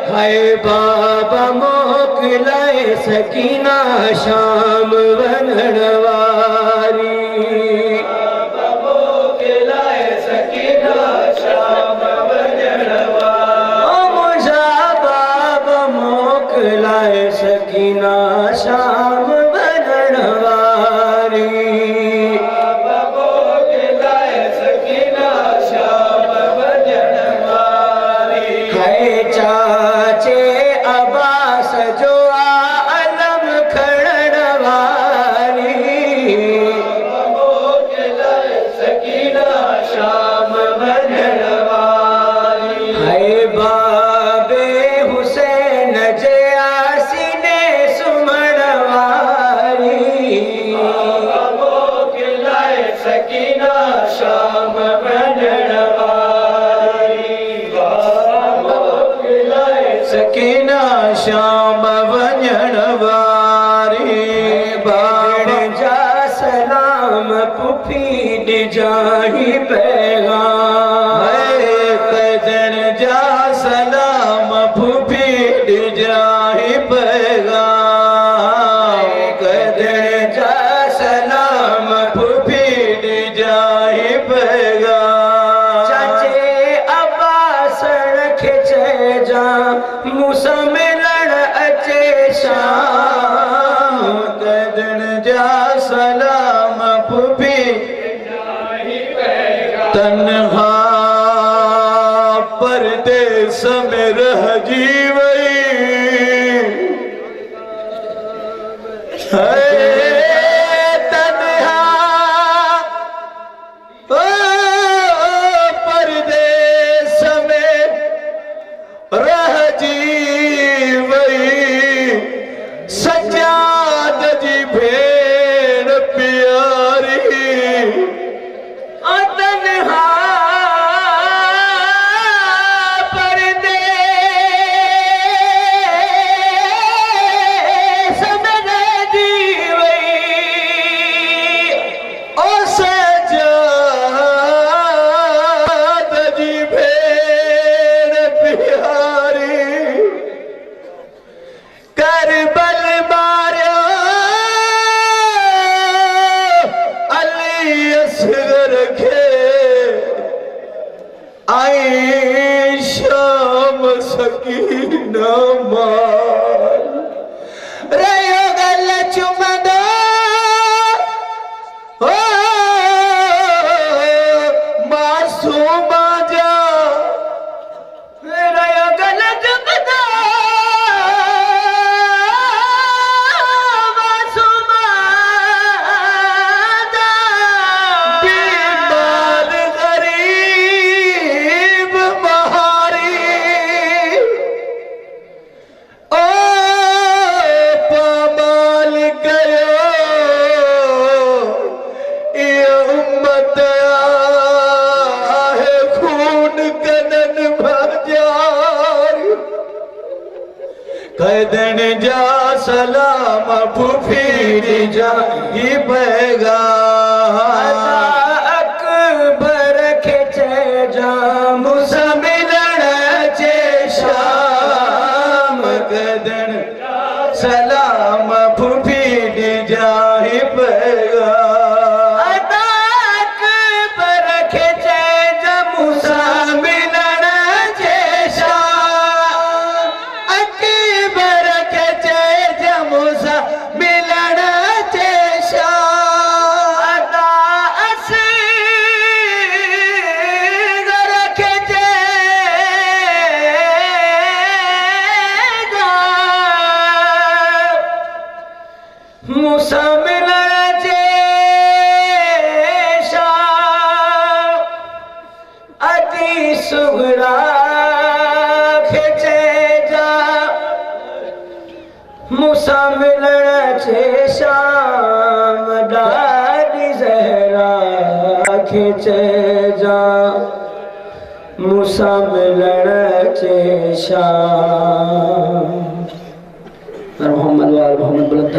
हाय बाबा मोकलाए सकीना शाम वनवारी। बाबा मोकलाए सकीना शाम वनवारी। ओ मुझा बाबा मोकलाए सकीना शाम वनवारी। बाबा मोकलाए सकीना शाम वनवारी। हाय चाचे अब्बास जो आलम खड़नवारी। बाबा मोकलाए सकीना शाम वनवारी। हाय बाबे हुसैन जे आसीने सुमणवारी। बाबा मोकलाए सकीना शाम वनवारी। बाबा मोकलाए सकीना शाम वनवारी। बाबा जा सलाम पुफी जाही पैगाम। कदन जा सलाम पुफी जाही पैगाम। कदन जा सलाम पुफी जाही पैगाम। चाचे अब्बास रखे जा मूसा मिलन अचे शाम। कदन जा सलाम पुफी तन्हा परदेस में रह जीवई। तन्हा परदेस में रह जीवई। सजाद जी भेड़ प्यारी। तन्हा परदेस में रह जीवई। ओ सजाद जी भेड़ प्यारी। करबल मारियो अली असगर खे। आई शाम सकीना मार। रयो गल चुमदो ओ मासूमा जा। रयो गल चुमदो मासूमा जा। बीमार गरीब महारी। ओ पामाल गयो ये उम्मत आहे खून कनन भजार। कदन जा सलाम फुफी जाही पैगाम। अकबर खेचे जा मूसा मिलन चे शाम। कदन सलाम फुफी जाही पैगाम। अकबर खेचे जा मूसा मिलन चे शाम। अकबर खेचे जा मूसा मिलन चे शाम। असगर खेचे जा मूसा मिलन चे शाम। अति सुगरा खेचे जा मूसा मिलन चे शाम। डाडी ज़हरा खेचे जा मूसा मिलन चे शाम। मोहम्मद वाल मोहम्मद बुलंद